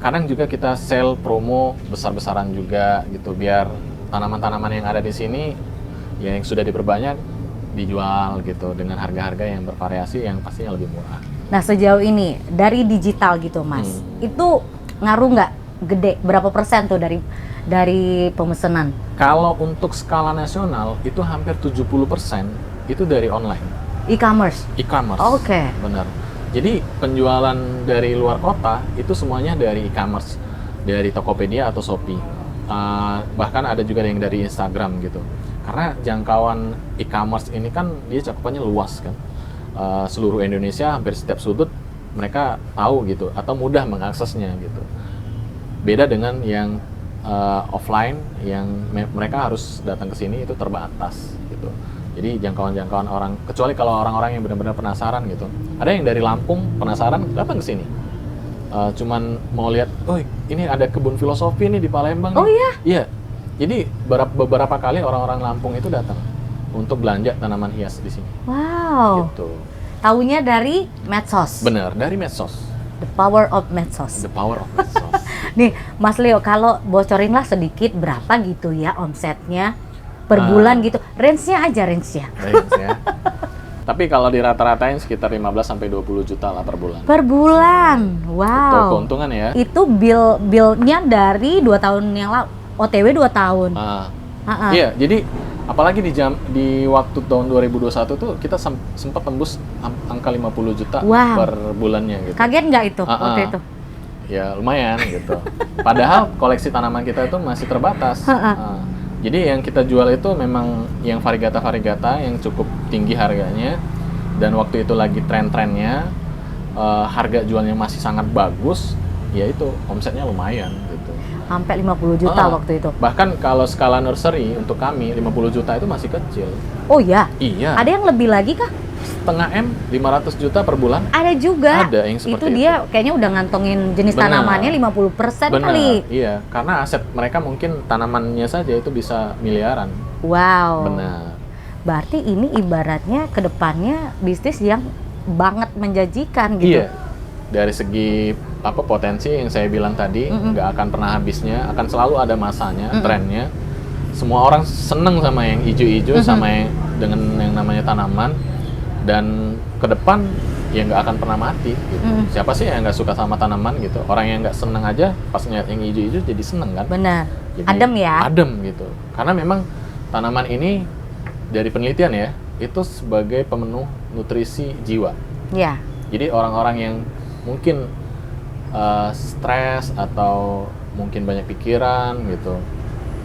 B: Kadang juga kita sell promo besar-besaran juga gitu, biar tanaman-tanaman yang ada di sini yang sudah diperbanyak dijual gitu dengan harga-harga yang bervariasi yang pastinya lebih murah.
A: Nah, sejauh ini dari digital gitu Mas, itu ngaruh nggak gede? Berapa persen tuh dari pemesanan?
B: Kalau untuk skala nasional itu hampir 70% itu dari online.
A: E-commerce?
B: E-commerce.
A: Oke.
B: Benar. Jadi penjualan dari luar kota itu semuanya dari e-commerce, dari Tokopedia atau Shopee. Bahkan ada juga yang dari Instagram gitu. Karena jangkauan e-commerce ini kan dia cakupannya luas kan. Seluruh Indonesia, hampir setiap sudut mereka tahu gitu atau mudah mengaksesnya gitu. Beda dengan yang offline yang mereka harus datang ke sini itu terbatas gitu. Jadi jangkauan orang, kecuali kalau orang-orang yang benar-benar penasaran gitu. Ada yang dari Lampung penasaran datang ke sini. Cuman mau lihat, oh ini ada Kebun Filosofi nih di Palembang.
A: Oh iya?
B: Iya. Jadi beberapa kali orang-orang Lampung itu datang untuk belanja tanaman hias di sini.
A: Wow.
B: Gitu.
A: Taunya dari medsos.
B: Bener, dari medsos.
A: The power of medsos.
B: The power of medsos.
A: Nih, Mas Leo, kalau bocorinlah sedikit berapa gitu ya omsetnya per bulan gitu. Range-nya aja, range-nya.
B: Range-nya. Tapi kalau dirata-ratain sekitar 15 sampai 20 juta lah per bulan.
A: Per bulan.
B: Itu
A: Wow.
B: keuntungan ya.
A: Itu bill-nya dari 2 tahun yang lalu. OTW 2 tahun.
B: Iya, jadi apalagi di waktu tahun 2021 tuh kita sempat tembus angka 50 juta per bulannya gitu.
A: Kaget nggak itu waktu itu?
B: Ya lumayan gitu. Padahal koleksi tanaman kita itu masih terbatas. Jadi yang kita jual itu memang yang variegata yang cukup tinggi harganya dan waktu itu lagi tren-trennya, harga jualnya masih sangat bagus, ya itu omsetnya lumayan gitu.
A: Sampai 50 juta waktu itu.
B: Bahkan kalau skala nursery untuk kami 50 juta itu masih kecil.
A: Oh ya?
B: Iya.
A: Ada yang lebih lagi kah?
B: Setengah M, 500 juta per bulan.
A: Ada juga.
B: Ada yang seperti
A: itu. Dia kayaknya udah ngantongin jenis
B: Benar.
A: tanamannya 50%
B: Benar,
A: kali.
B: iya. Karena aset mereka mungkin tanamannya saja itu bisa miliaran.
A: Wow.
B: Benar.
A: Berarti ini ibaratnya ke depannya bisnis yang banget menjanjikan gitu.
B: Iya. Dari segi potensi yang saya bilang tadi, nggak akan pernah habisnya, akan selalu ada masanya, trennya. Semua orang seneng sama yang ijo-ijo, sama yang dengan yang namanya tanaman, dan ke depan ya nggak akan pernah mati gitu. Siapa sih yang nggak suka sama tanaman gitu? Orang yang nggak seneng aja pas ngeliat yang ijo-ijo jadi seneng kan?
A: Benar.
B: Jadi,
A: adem ya?
B: Adem gitu. Karena memang tanaman ini dari penelitian ya, itu sebagai pemenuh nutrisi jiwa.
A: Ya.
B: Jadi orang-orang yang mungkin stres atau mungkin banyak pikiran gitu,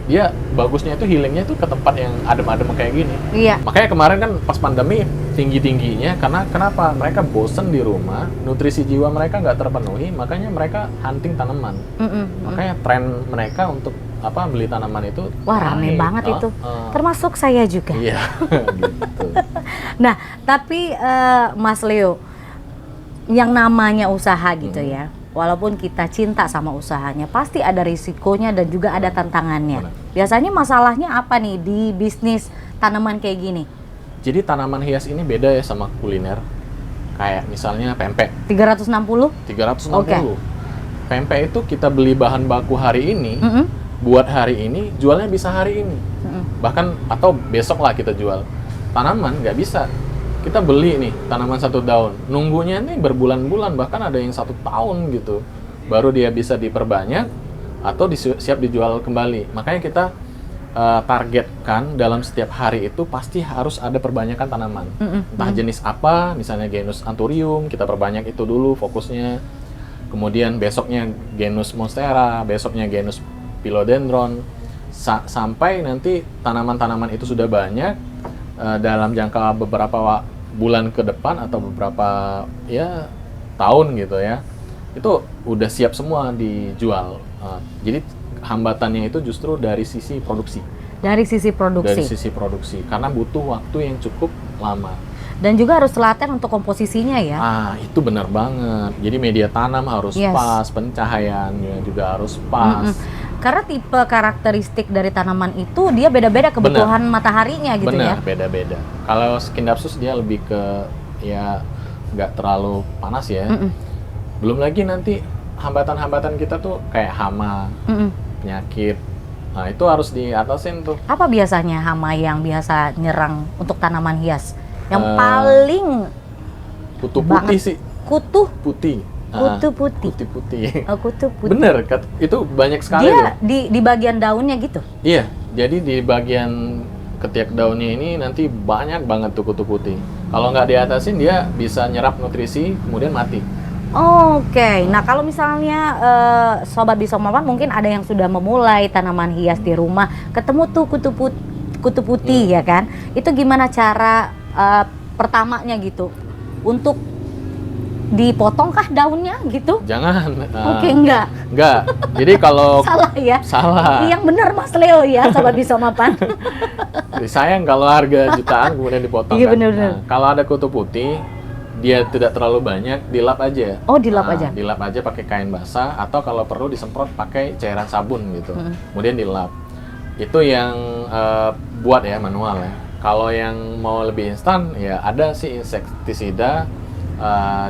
B: dia bagusnya itu healingnya itu ke tempat yang adem-adem kayak gini.
A: Iya.
B: Makanya kemarin kan pas pandemi tinggi-tingginya, karena kenapa? Mereka bosen di rumah, nutrisi jiwa mereka nggak terpenuhi, makanya mereka hunting tanaman. Makanya tren mereka untuk beli tanaman itu
A: rame banget itu. Termasuk saya juga.
B: Iya. Gitu.
A: Nah, tapi Mas Leo, yang namanya usaha gitu ya, walaupun kita cinta sama usahanya, pasti ada risikonya dan juga ada tantangannya. Biasanya masalahnya apa nih di bisnis tanaman kayak gini?
B: Jadi tanaman hias ini beda ya sama kuliner. Kayak misalnya pempek.
A: 360?
B: 360.
A: Okay.
B: Pempek itu kita beli bahan baku hari ini, buat hari ini, jualnya bisa hari ini. Bahkan atau besok lah kita jual. Tanaman nggak bisa. Kita beli nih tanaman 1 daun, nunggunya nih berbulan-bulan, bahkan ada yang 1 tahun gitu, baru dia bisa diperbanyak atau siap dijual kembali. Makanya kita targetkan dalam setiap hari itu pasti harus ada perbanyakan tanaman. Entah jenis apa, misalnya genus Anthurium, kita perbanyak itu dulu fokusnya. Kemudian besoknya genus Monstera, besoknya genus Philodendron, sampai nanti tanaman-tanaman itu sudah banyak. Dalam jangka beberapa bulan ke depan atau beberapa tahun gitu ya, itu udah siap semua dijual. Jadi hambatannya itu justru dari sisi produksi.
A: Dari sisi produksi.
B: Dari sisi produksi, karena butuh waktu yang cukup lama.
A: Dan juga harus telaten untuk komposisinya ya.
B: Itu benar banget. Jadi media tanam harus pas, pencahayaannya juga harus pas.
A: Karena tipe karakteristik dari tanaman itu dia beda-beda kebutuhan mataharinya gitu ya.
B: Benar, beda-beda. Kalau Skindapsus dia lebih ke nggak terlalu panas ya. Belum lagi nanti hambatan-hambatan kita tuh kayak hama, penyakit. Nah itu harus diatasin tuh.
A: Apa biasanya hama yang biasa nyerang untuk tanaman hias? Yang paling
B: kutu putih sih.
A: Kutu
B: putih.
A: Kutu putih.
B: Putih.
A: Oh, kutu putih.
B: Bener, itu banyak sekali.
A: Dia di bagian daunnya gitu?
B: Iya, jadi di bagian ketiak daunnya ini nanti banyak banget tuh kutu putih. Kalau nggak diatasin dia bisa nyerap nutrisi, kemudian mati.
A: Oke. Nah kalau misalnya Sobat Bisomapan mungkin ada yang sudah memulai tanaman hias di rumah, ketemu tuh kutu putih ya kan? Itu gimana cara pertamanya gitu? Untuk dipotongkah daunnya gitu?
B: Jangan.
A: Oke, enggak.
B: Jadi kalau
A: salah ya.
B: Salah.
A: Yang benar Mas Leo ya, Sobat Bisomapan.
B: Sayang kalau harga jutaan kemudian dipotong.
A: Iya
B: kan?
A: benar.
B: Kalau ada kutu putih, dia tidak terlalu banyak, dilap aja.
A: Oh, dilap aja.
B: Dilap aja pakai kain basah atau kalau perlu disemprot pakai cairan sabun gitu. Kemudian dilap. Itu yang buat ya manual ya. Kalau yang mau lebih instan ya ada sih insektisida.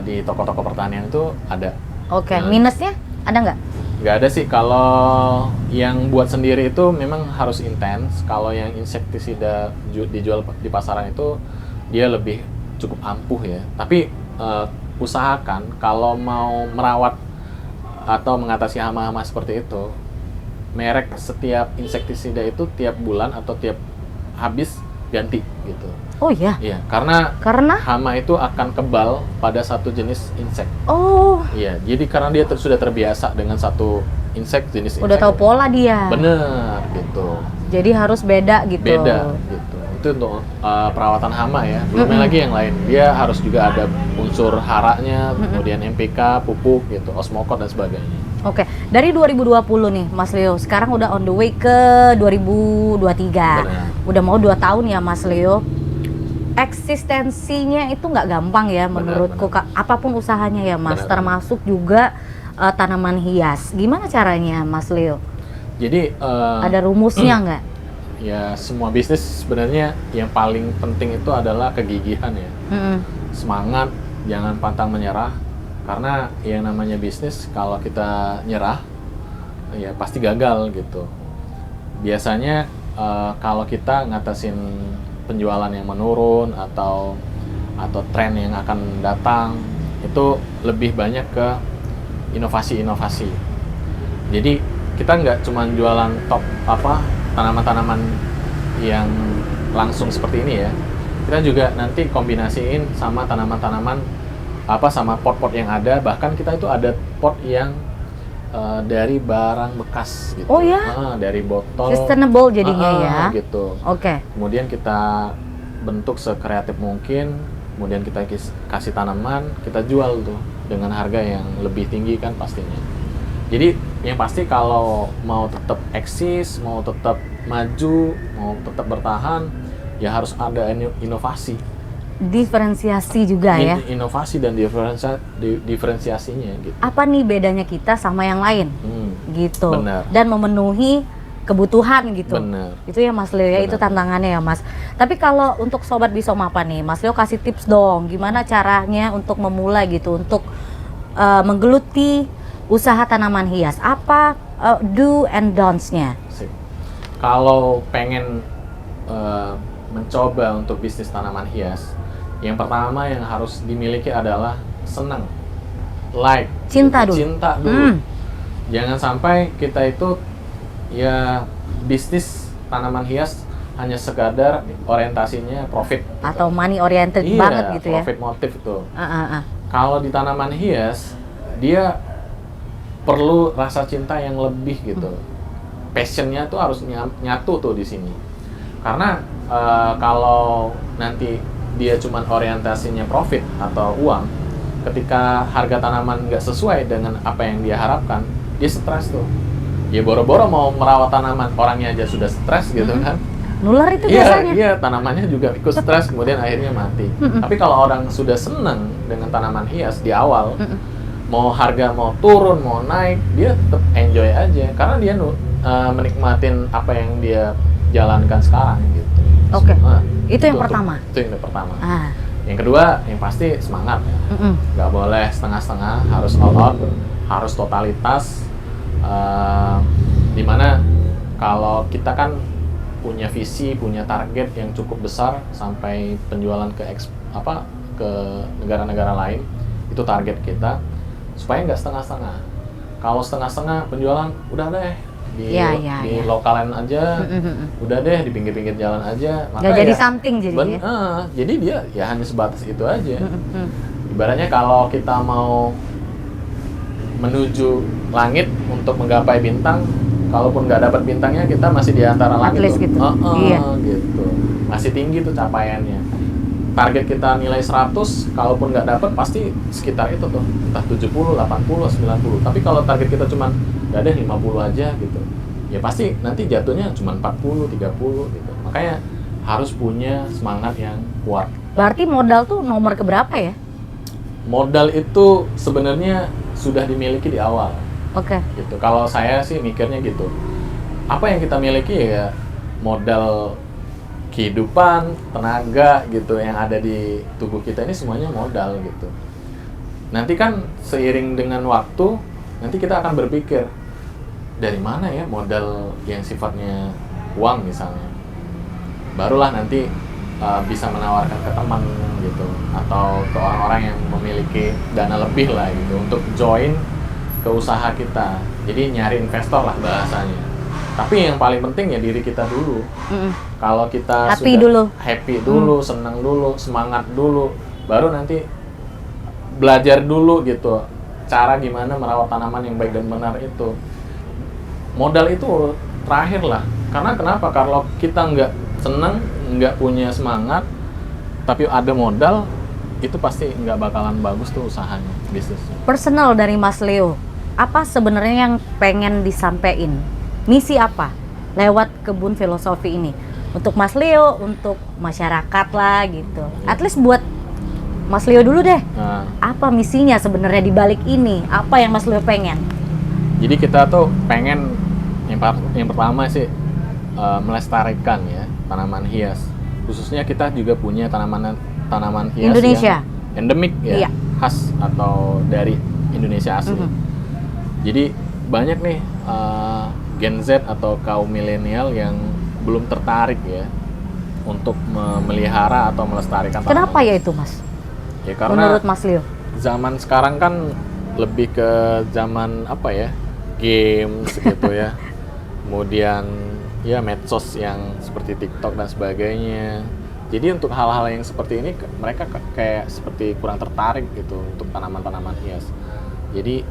B: Di toko-toko pertanian itu ada.
A: Oke, minusnya ada nggak?
B: Nggak ada sih. Kalau yang buat sendiri itu memang harus intens. Kalau yang insektisida dijual di pasaran itu dia lebih cukup ampuh ya. Tapi usahakan kalau mau merawat atau mengatasi hama-hama seperti itu, merek setiap insektisida itu tiap bulan atau tiap habis ganti gitu.
A: Oh iya?
B: Iya, karena hama itu akan kebal pada satu jenis insek.
A: Oh.
B: Iya, jadi karena dia sudah terbiasa dengan satu jenis insek.
A: Udah tahu pola dia.
B: Bener, gitu.
A: Jadi harus beda gitu.
B: Beda, gitu. itu untuk perawatan hama ya. Belumnya lagi yang lain. Dia harus juga ada unsur haranya, kemudian NPK, pupuk gitu, osmokot dan sebagainya.
A: Oke, dari 2020 nih Mas Leo, sekarang udah on the way ke 2023.
B: Benar.
A: Udah mau 2 tahun ya Mas Leo. Eksistensinya itu nggak gampang ya menurutku, apapun usahanya ya Mas,
B: Benar.
A: termasuk juga tanaman hias. Gimana caranya Mas Leo?
B: Jadi
A: Ada rumusnya nggak?
B: ya semua bisnis sebenarnya yang paling penting itu adalah kegigihan ya. Semangat, jangan pantang menyerah. Karena yang namanya bisnis kalau kita nyerah ya pasti gagal gitu. Biasanya kalau kita ngatasin penjualan yang menurun atau tren yang akan datang itu lebih banyak ke inovasi-inovasi. Jadi kita nggak cuma jualan top tanaman-tanaman yang langsung seperti ini ya. Kita juga nanti kombinasiin sama tanaman-tanaman sama pot-pot yang ada. Bahkan kita itu ada pot yang dari barang bekas gitu.
A: Oh ya?
B: Dari botol.
A: Sustainable jadinya ya.
B: Gitu.
A: Oke.
B: Kemudian kita bentuk sekreatif mungkin. Kemudian kita kasih tanaman, kita jual tuh dengan harga yang lebih tinggi kan pastinya. Jadi yang pasti kalau mau tetap eksis, mau tetap maju, mau tetap bertahan, ya harus ada inovasi.
A: Diferensiasi juga ya.
B: Inovasi dan diferensiasinya gitu.
A: Apa nih bedanya kita sama yang lain? Gitu.
B: Benar.
A: Dan memenuhi kebutuhan gitu.
B: Benar.
A: Itu ya Mas Leo ya, itu tantangannya ya Mas. Tapi kalau untuk Sobat Bisa Mapan nih, Mas Leo kasih tips dong, gimana caranya untuk memulai gitu, untuk menggeluti usaha tanaman hias. Apa do and don'ts-nya?
B: Kalau pengen mencoba untuk bisnis tanaman hias, yang pertama yang harus dimiliki adalah senang,
A: cinta dulu.
B: Cinta dulu. Jangan sampai kita itu ya bisnis tanaman hias hanya sekadar orientasinya profit
A: atau money oriented banget gitu ya.
B: Profit motif itu. Kalau di tanaman hias dia perlu rasa cinta yang lebih gitu. Passionnya tuh harus nyatu tuh di sini. Karena kalau nanti dia cuma orientasinya profit atau uang, ketika harga tanaman nggak sesuai dengan apa yang dia harapkan, dia stres tuh. Ya boro-boro mau merawat tanaman, orangnya aja sudah stres gitu kan.
A: Nular itu biasanya.
B: Iya, tanamannya juga ikut stres kemudian akhirnya mati. Tapi kalau orang sudah senang dengan tanaman hias di awal, mau harga mau turun, mau naik, dia tetap enjoy aja karena dia menikmatin apa yang dia jalankan sekarang gitu.
A: Oke. Itu yang pertama.
B: Itu yang pertama. Yang kedua, yang pasti semangat ya. Nggak boleh setengah-setengah, harus all out, harus totalitas. Dimana kalau kita kan punya visi, punya target yang cukup besar sampai penjualan ke negara-negara lain, itu target kita. Supaya nggak setengah-setengah. Kalau setengah-setengah penjualan udah deh di lokalan aja, udah deh di pinggir-pinggir jalan aja.
A: Nggak jadi something jadi.
B: Jadi dia ya hanya sebatas itu aja. Ibaratnya kalau kita mau menuju langit untuk menggapai bintang, kalaupun nggak dapat bintangnya kita masih di antara langit tuh.
A: Gitu.
B: Gitu. Masih tinggi tuh capaiannya. Target kita nilai 100, kalaupun nggak dapat pasti sekitar itu tuh, entah 70, 80, 90. Tapi kalau target kita cuma nggak ada 50 aja gitu, ya pasti nanti jatuhnya cuma 40, 30 gitu. Makanya harus punya semangat yang kuat.
A: Berarti modal tuh nomor keberapa ya?
B: Modal itu sebenarnya sudah dimiliki di awal.
A: Oke.
B: Gitu. Kalau saya sih mikirnya gitu. Apa yang kita miliki ya modal kehidupan, tenaga gitu yang ada di tubuh kita ini semuanya modal gitu. Nanti kan seiring dengan waktu, nanti kita akan berpikir dari mana ya modal yang sifatnya uang misalnya. Barulah nanti bisa menawarkan ke teman gitu atau ke orang-orang yang memiliki dana lebih lah gitu untuk join ke usaha kita. Jadi nyari investor lah bahasanya. Tapi yang paling penting ya diri kita dulu. Kalau kita
A: happy
B: dulu, senang dulu, semangat dulu, baru nanti belajar dulu gitu cara gimana merawat tanaman yang baik dan benar itu. Modal itu terakhir lah. Karena kenapa? Kalau kita nggak seneng, nggak punya semangat, tapi ada modal, itu pasti nggak bakalan bagus tuh usahanya, bisnisnya.
A: Personal dari Mas Leo, apa sebenarnya yang pengen disampaikan? Misi apa lewat kebun filosofi ini? Untuk Mas Leo, untuk masyarakat lah gitu. At least buat Mas Leo dulu deh.
B: Nah,
A: Apa misinya sebenarnya di balik ini? Apa yang Mas Leo pengen?
B: jadi kita tuh pengen yang pertama sih melestarikan ya tanaman hias. Khususnya kita juga punya tanaman hias
A: Indonesia.
B: yang endemik ya,
A: Iya.
B: khas atau dari Indonesia asli. Jadi banyak nih Gen Z atau kaum milenial yang belum tertarik ya untuk memelihara atau melestarikan tanaman.
A: Kenapa ya itu, Mas?
B: Ya karena
A: Menurut Mas Leo?
B: zaman sekarang kan lebih ke zaman apa ya, games gitu ya, kemudian ya medsos yang seperti TikTok dan sebagainya. Jadi untuk hal-hal yang seperti ini mereka kayak seperti kurang tertarik gitu untuk tanaman-tanaman hias. Jadi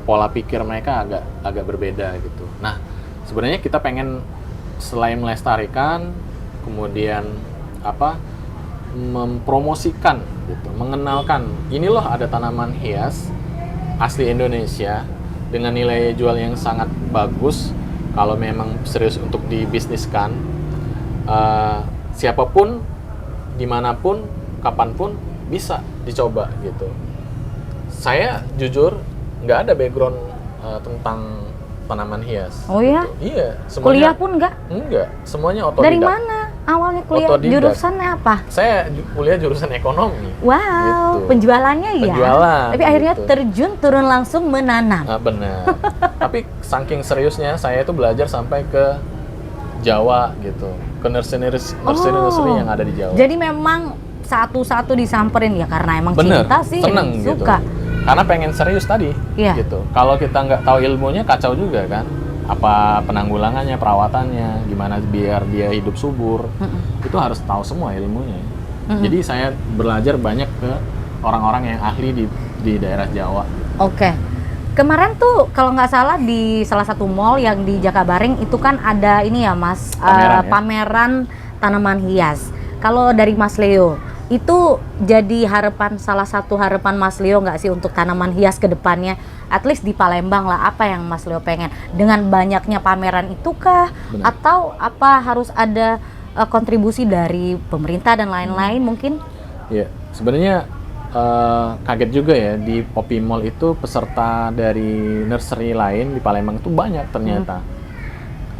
B: pola pikir mereka agak berbeda gitu. Nah, sebenarnya kita pengen selain melestarikan, kemudian mempromosikan gitu, mengenalkan ini loh ada tanaman hias asli Indonesia dengan nilai jual yang sangat bagus kalau memang serius untuk dibisniskan. Siapapun, dimanapun, kapanpun bisa dicoba gitu. Saya jujur nggak ada background tentang tanaman hias.
A: Oh ya?
B: Gitu. Iya,
A: Kuliah pun enggak?
B: Enggak, semuanya otodidak.
A: Dari mana awalnya kuliah?
B: Otodidak.
A: Jurusannya apa?
B: Saya kuliah jurusan ekonomi.
A: Wow,
B: Gitu.
A: penjualannya ya?
B: Penjualan,
A: Tapi akhirnya
B: gitu.
A: terjun turun langsung menanam.
B: Benar. Tapi saking seriusnya saya itu belajar sampai ke Jawa gitu, ke nursery yang ada di Jawa.
A: Jadi memang satu-satu disamperin ya karena emang
B: Bener,
A: cinta sih,
B: seneng gitu.
A: suka.
B: Karena pengen serius tadi,
A: Iya.
B: gitu. Kalau kita nggak tahu ilmunya kacau juga kan. Apa penanggulangannya, perawatannya, gimana biar dia hidup subur, itu harus tahu semua ilmunya. Jadi saya belajar banyak ke orang-orang yang ahli di daerah Jawa.
A: Oke. Kemarin tuh kalau nggak salah di salah satu mall yang di Jakabaring itu kan ada ini ya Mas,
B: Pameran, ya?
A: pameran tanaman hias. Kalau dari Mas Leo, itu jadi salah satu harapan Mas Leo nggak sih untuk tanaman hias ke depannya? At least di Palembang lah, apa yang Mas Leo pengen? Dengan banyaknya pameran itu kah?
B: Benar.
A: Atau apa harus ada kontribusi dari pemerintah dan lain-lain mungkin?
B: Ya, sebenarnya kaget juga ya di Poppy Mall itu peserta dari nursery lain di Palembang itu banyak ternyata.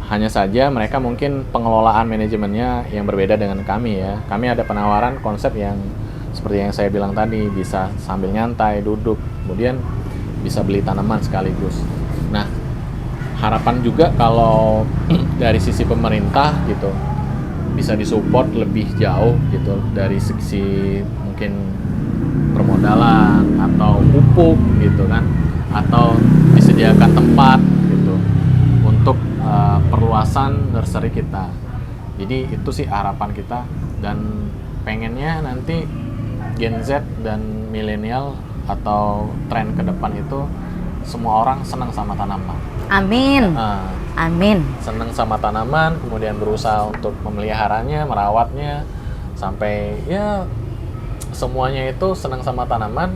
B: Hanya saja mereka mungkin pengelolaan manajemennya yang berbeda dengan kami ya. Kami ada penawaran konsep yang seperti yang saya bilang tadi, bisa sambil nyantai, duduk, kemudian bisa beli tanaman sekaligus. Nah, harapan juga kalau dari sisi pemerintah gitu bisa disupport lebih jauh gitu dari sisi mungkin permodalan atau pupuk gitu kan, atau disediakan tempat gitu untuk perluasan nursery kita. Jadi itu sih harapan kita, dan pengennya nanti Gen Z dan milenial atau tren ke depan itu semua orang senang sama tanaman.
A: Amin. Amin.
B: Senang sama tanaman, kemudian berusaha untuk memeliharanya, merawatnya, sampai ya semuanya itu senang sama tanaman.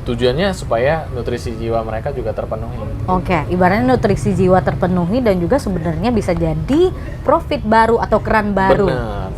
B: Tujuannya supaya nutrisi jiwa mereka juga terpenuhi.
A: Oke, ibaratnya nutrisi jiwa terpenuhi dan juga sebenarnya bisa jadi profit baru atau keran baru.
B: Benar.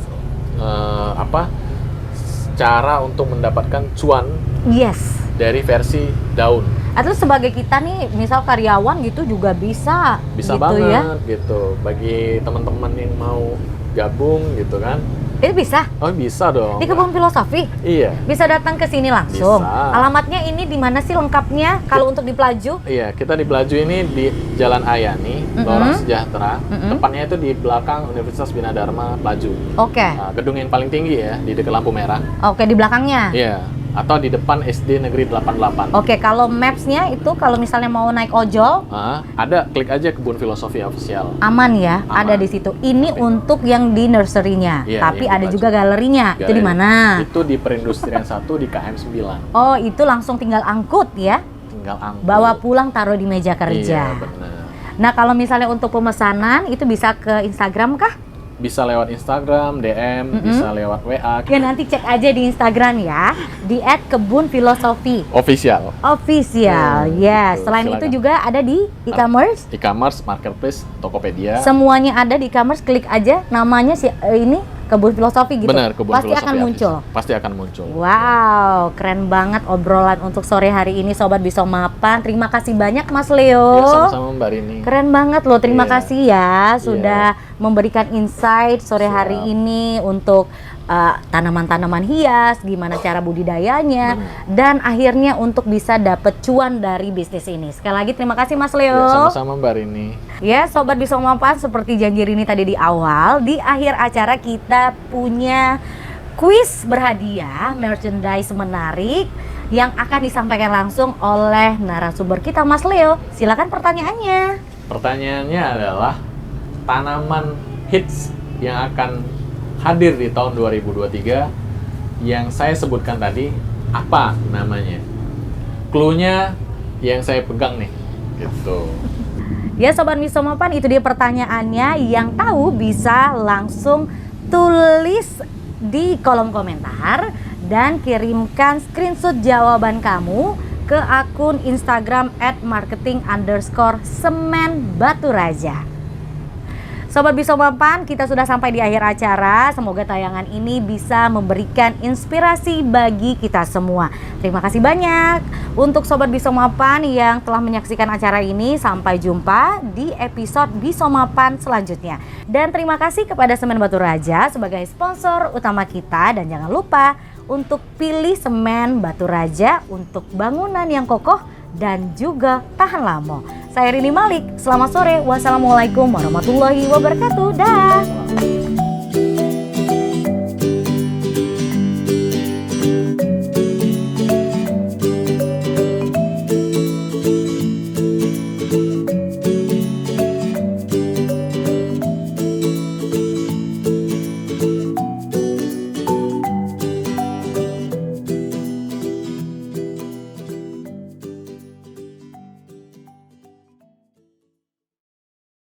B: Cara untuk mendapatkan cuan
A: Yes.
B: dari versi daun.
A: Atau sebagai kita nih, misal karyawan gitu juga bisa
B: Bisa
A: gitu
B: banget
A: ya.
B: gitu. Bagi teman-teman yang mau gabung gitu kan.
A: Itu bisa
B: Oh, bisa dong.
A: di kebun filosofi.
B: Iya.
A: Bisa datang ke sini langsung.
B: Bisa.
A: Alamatnya ini di mana sih lengkapnya kalau untuk di Pelaju?
B: Iya, kita di Pelaju ini di Jalan Ayani, Lorong Sejahtera. Tepatnya itu di belakang Universitas Bina Dharma Pelaju.
A: Oke.
B: Nah, gedung yang paling tinggi ya, di dekat lampu merah.
A: Oke, di belakangnya.
B: Iya, atau di depan SD Negeri 88.
A: Oke, kalau maps-nya itu kalau misalnya mau naik ojol
B: Ada, klik aja Kebun Filosofi Official.
A: aman ya,
B: Aman.
A: ada di situ. Ini untuk yang di nursery-nya,
B: Iya,
A: tapi
B: yang di
A: ada
B: Pelaju.
A: juga galerinya. Itu di
B: Galeri.
A: mana?
B: Itu di Perindustrian 1 di KM 9.
A: Oh, itu langsung tinggal angkut ya.
B: Tinggal angkut.
A: Bawa pulang taruh di meja kerja.
B: Iya, benar.
A: Nah, kalau misalnya untuk pemesanan itu bisa ke Instagram kah?
B: bisa lewat Instagram, DM, bisa lewat WA.
A: Ya nanti cek aja di Instagram ya, di @kebunfilosofi
B: Official.
A: official. Ya,
B: Gitu,
A: selain
B: silakan.
A: itu juga ada di e-commerce.
B: E-commerce, marketplace, Tokopedia.
A: Semuanya ada di e-commerce, klik aja namanya ini Kebun Filosofi gitu.
B: Benar, Kebun
A: Pasti
B: Filosofi
A: akan muncul.
B: Official. Pasti akan muncul.
A: Wow, keren banget obrolan untuk sore hari ini Sobat Bisa Mapan. Terima kasih banyak Mas Leo.
B: Ya, sama-sama Mbak Rini.
A: Keren banget loh, terima
B: Iya.
A: kasih ya sudah memberikan insight sore
B: Siap.
A: hari ini untuk tanaman-tanaman hias, gimana cara budidayanya, dan akhirnya untuk bisa dapet cuan dari bisnis ini. Sekali lagi terima kasih Mas Leo.
B: Ya, sama-sama Mbak Rini.
A: Ya, Sobat Bisa Mapan, seperti janji Rini tadi di awal, di akhir acara kita punya kuis berhadiah, merchandise menarik yang akan disampaikan langsung oleh narasumber kita, Mas Leo. Silakan pertanyaannya.
B: Pertanyaannya adalah tanaman hits yang akan hadir di tahun 2023 yang saya sebutkan tadi, apa namanya? Cluenya yang saya pegang nih, gitu.
A: Ya Sobat Bisa Mapan, itu dia pertanyaannya. Yang tahu bisa langsung tulis di kolom komentar dan kirimkan screenshot jawaban kamu ke akun Instagram @marketing_semen_batu_raja. Sobat Bisa Mapan, kita sudah sampai di akhir acara. Semoga tayangan ini bisa memberikan inspirasi bagi kita semua. Terima kasih banyak untuk Sobat Bisa Mapan yang telah menyaksikan acara ini. Sampai jumpa di episode Bisa Mapan selanjutnya. Dan terima kasih kepada Semen Batu Raja sebagai sponsor utama kita. Dan jangan lupa untuk pilih Semen Batu Raja untuk bangunan yang kokoh dan juga tahan lama. Saya Rini Malik, selamat sore. Wassalamualaikum warahmatullahi wabarakatuh. Dah.